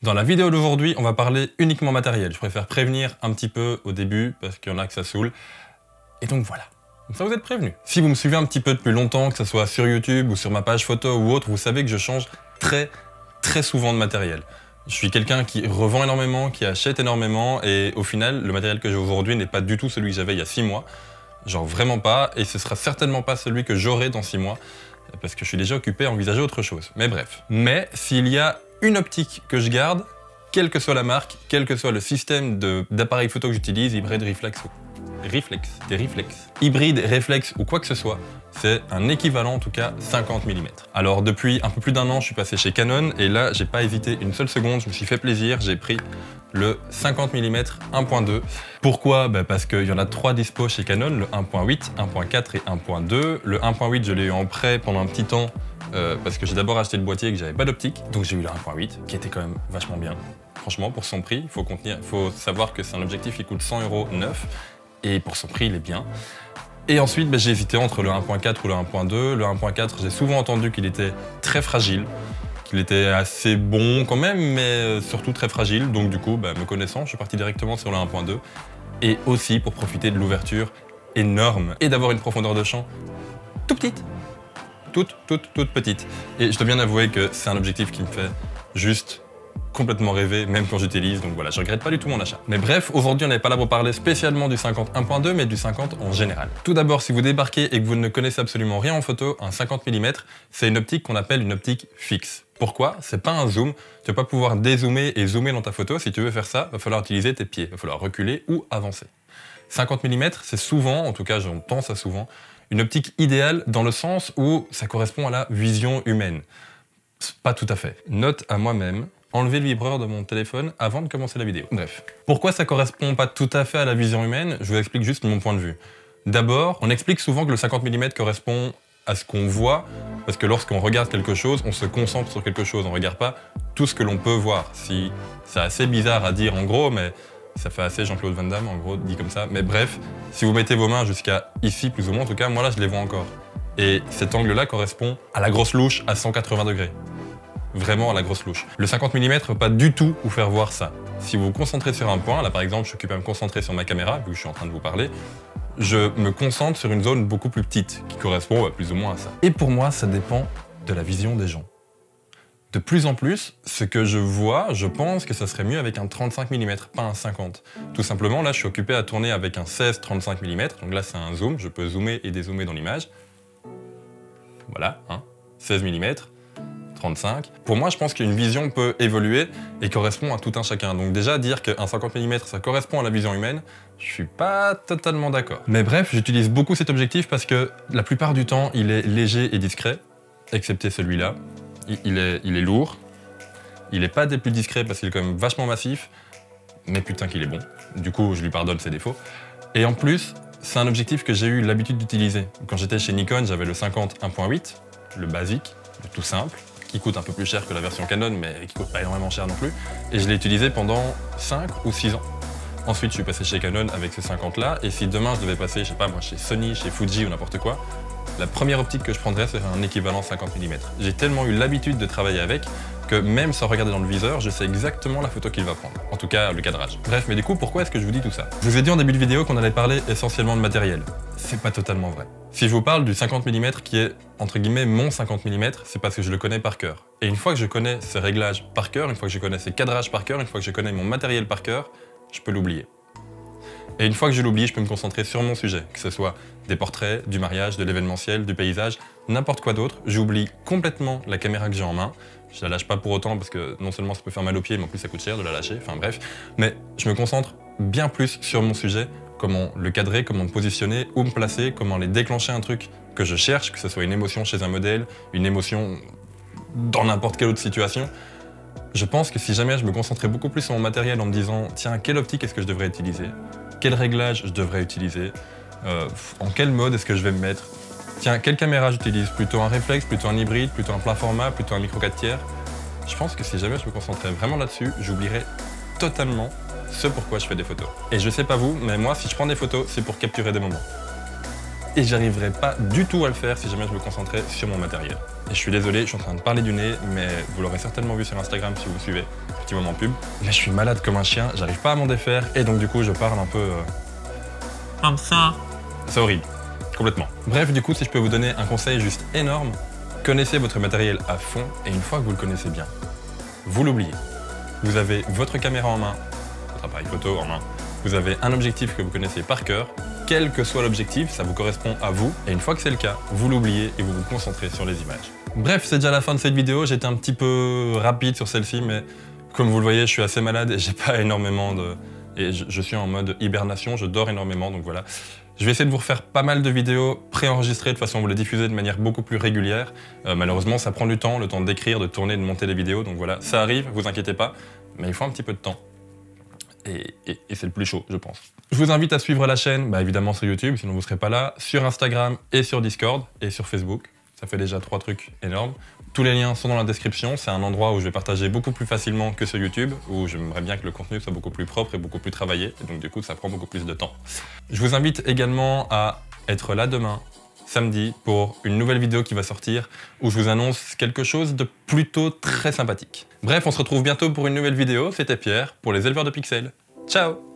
Dans la vidéo d'aujourd'hui, on va parler uniquement matériel. Je préfère prévenir un petit peu au début parce qu'il y en a que ça saoule. Et donc voilà. Comme ça vous êtes prévenus. Si vous me suivez un petit peu depuis longtemps, que ce soit sur YouTube ou sur ma page photo ou autre, vous savez que je change très souvent de matériel. Je suis quelqu'un qui revend énormément, qui achète énormément et au final, le matériel que j'ai aujourd'hui n'est pas du tout celui que j'avais il y a 6 mois. Genre vraiment pas, et ce sera certainement pas celui que j'aurai dans 6 mois parce que je suis déjà occupé à envisager autre chose. Mais bref. Mais s'il y a une optique que je garde, quelle que soit la marque, quel que soit le système d'appareil photo que j'utilise, hybride, hybride, réflexe ou quoi que ce soit, c'est un équivalent en tout cas 50 mm. Alors depuis un peu plus d'un an, je suis passé chez Canon et là, j'ai pas hésité une seule seconde, je me suis fait plaisir, j'ai pris le 50 mm 1.2. Pourquoi? Parce qu'il y en a 3 dispo chez Canon, le 1.8, 1.4 et 1.2. Le 1.8, je l'ai eu en prêt pendant un petit temps parce que j'ai d'abord acheté le boîtier et que j'avais pas d'optique. Donc j'ai eu le 1.8 qui était quand même vachement bien. Franchement, pour son prix, il faut savoir que c'est un objectif qui coûte 100 € neuf et pour son prix, il est bien. Et ensuite, j'ai hésité entre le 1.4 ou le 1.2. Le 1.4, j'ai souvent entendu qu'il était très fragile, qu'il était assez bon quand même, mais surtout très fragile. Donc du coup, me connaissant, je suis parti directement sur le 1.2. Et aussi pour profiter de l'ouverture énorme et d'avoir une profondeur de champ tout petite. Toute petite. Et je dois bien avouer que c'est un objectif qui me fait juste complètement rêver, même quand j'utilise, donc voilà, je regrette pas du tout mon achat. Mais bref, aujourd'hui on n'est pas là pour parler spécialement du 50 1.2, mais du 50 en général. Tout d'abord, si vous débarquez et que vous ne connaissez absolument rien en photo, un 50 mm, c'est une optique qu'on appelle une optique fixe. Pourquoi? C'est pas un zoom, tu vas pas pouvoir dézoomer et zoomer dans ta photo. Si tu veux faire ça, il va falloir utiliser tes pieds, il va falloir reculer ou avancer. 50 mm, c'est souvent, en tout cas j'entends ça souvent, une optique idéale dans le sens où ça correspond à la vision humaine. Pas tout à fait. Note à moi-même, enlever le vibreur de mon téléphone avant de commencer la vidéo. Bref. Pourquoi ça correspond pas tout à fait à la vision humaine? Je vous explique juste mon point de vue. D'abord, on explique souvent que le 50 mm correspond à ce qu'on voit, parce que lorsqu'on regarde quelque chose, on se concentre sur quelque chose, on regarde pas tout ce que l'on peut voir. Si c'est assez bizarre à dire en gros, mais ça fait assez Jean-Claude Van Damme, en gros, dit comme ça. Mais bref, si vous mettez vos mains jusqu'à ici, plus ou moins, en tout cas, moi là, je les vois encore. Et cet angle-là correspond à la grosse louche à 180 degrés. Vraiment à la grosse louche. Le 50 mm ne peut pas du tout vous faire voir ça. Si vous vous concentrez sur un point, là par exemple, je suis occupé à me concentrer sur ma caméra, vu que je suis en train de vous parler, je me concentre sur une zone beaucoup plus petite, qui correspond plus ou moins à ça. Et pour moi, ça dépend de la vision des gens. De plus en plus, ce que je vois, je pense que ça serait mieux avec un 35 mm, pas un 50. Tout simplement, là, je suis occupé à tourner avec un 16-35 mm, donc là, c'est un zoom, je peux zoomer et dézoomer dans l'image. Voilà, 16 mm, 35. Pour moi, je pense qu'une vision peut évoluer et correspond à tout un chacun. Donc déjà, dire qu'un 50 mm, ça correspond à la vision humaine, je suis pas totalement d'accord. Mais bref, j'utilise beaucoup cet objectif parce que la plupart du temps, il est léger et discret, excepté celui-là. Il est lourd, il est pas des plus discrets parce qu'il est quand même vachement massif, mais putain qu'il est bon. Du coup, je lui pardonne ses défauts. Et en plus, c'est un objectif que j'ai eu l'habitude d'utiliser. Quand j'étais chez Nikon, j'avais le 50 1.8, le basique, le tout simple, qui coûte un peu plus cher que la version Canon, mais qui coûte pas énormément cher non plus. Et je l'ai utilisé pendant 5 ou 6 ans. Ensuite, je suis passé chez Canon avec ce 50-là, et si demain je devais passer, je sais pas moi, chez Sony, chez Fuji ou n'importe quoi, la première optique que je prendrais serait un équivalent 50 mm. J'ai tellement eu l'habitude de travailler avec que même sans regarder dans le viseur, je sais exactement la photo qu'il va prendre. En tout cas, le cadrage. Bref, mais du coup, pourquoi est-ce que je vous dis tout ça? Je vous ai dit en début de vidéo qu'on allait parler essentiellement de matériel. C'est pas totalement vrai. Si je vous parle du 50 mm qui est, entre guillemets, mon 50 mm, c'est parce que je le connais par cœur. Et une fois que je connais ses réglages par cœur, une fois que je connais ses cadrages par cœur, une fois que je connais mon matériel par cœur, je peux l'oublier. Et une fois que je l'oublie, je peux me concentrer sur mon sujet, que ce soit des portraits, du mariage, de l'événementiel, du paysage, n'importe quoi d'autre. J'oublie complètement la caméra que j'ai en main. Je la lâche pas pour autant parce que non seulement ça peut faire mal aux pieds, mais en plus ça coûte cher de la lâcher, enfin bref. Mais je me concentre bien plus sur mon sujet, comment le cadrer, comment le positionner, où me placer, comment aller déclencher un truc que je cherche, que ce soit une émotion chez un modèle, une émotion dans n'importe quelle autre situation. Je pense que si jamais je me concentrais beaucoup plus sur mon matériel en me disant « Tiens, quelle optique est-ce que je devrais utiliser ? Quel réglage je devrais utiliser ? En quel mode est-ce que je vais me mettre ? Tiens, quelle caméra j'utilise ? Plutôt un réflexe, plutôt un hybride, plutôt un plein format, plutôt un micro 4/3 ?» Je pense que si jamais je me concentrais vraiment là-dessus, j'oublierais totalement ce pourquoi je fais des photos. Et je sais pas vous, mais moi, si je prends des photos, c'est pour capturer des moments. Et j'arriverais pas du tout à le faire si jamais je me concentrais sur mon matériel. Et je suis désolé, je suis en train de parler du nez, mais vous l'aurez certainement vu sur Instagram si vous me suivez. petit moment pub. Mais je suis malade comme un chien, j'arrive pas à m'en défaire et donc du coup je parle un peu... comme ça. C'est horrible, complètement. Bref, du coup, si je peux vous donner un conseil juste énorme, connaissez votre matériel à fond et une fois que vous le connaissez bien, vous l'oubliez. Vous avez votre caméra en main, votre appareil photo en main, vous avez un objectif que vous connaissez par cœur, quel que soit l'objectif, ça vous correspond à vous, et une fois que c'est le cas, vous l'oubliez et vous vous concentrez sur les images. Bref, c'est déjà la fin de cette vidéo, j'étais un petit peu rapide sur celle-ci, mais comme vous le voyez, je suis assez malade et j'ai pas énormément de... Et je suis en mode hibernation, je dors énormément, donc voilà. Je vais essayer de vous refaire pas mal de vidéos préenregistrées de façon à vous les diffuser de manière beaucoup plus régulière. Malheureusement, ça prend du temps, le temps d'écrire, de tourner, de monter les vidéos, donc voilà, ça arrive, vous inquiétez pas, mais il faut un petit peu de temps. Et c'est le plus chaud, je pense. Je vous invite à suivre la chaîne, évidemment sur YouTube, sinon vous ne serez pas là, sur Instagram et sur Discord et sur Facebook. Ça fait déjà 3 trucs énormes. Tous les liens sont dans la description, c'est un endroit où je vais partager beaucoup plus facilement que sur YouTube, où j'aimerais bien que le contenu soit beaucoup plus propre et beaucoup plus travaillé, et donc du coup ça prend beaucoup plus de temps. Je vous invite également à être là demain, samedi, pour une nouvelle vidéo qui va sortir, où je vous annonce quelque chose de plutôt très sympathique. Bref, on se retrouve bientôt pour une nouvelle vidéo, c'était Pierre, pour les éleveurs de pixels. Ciao!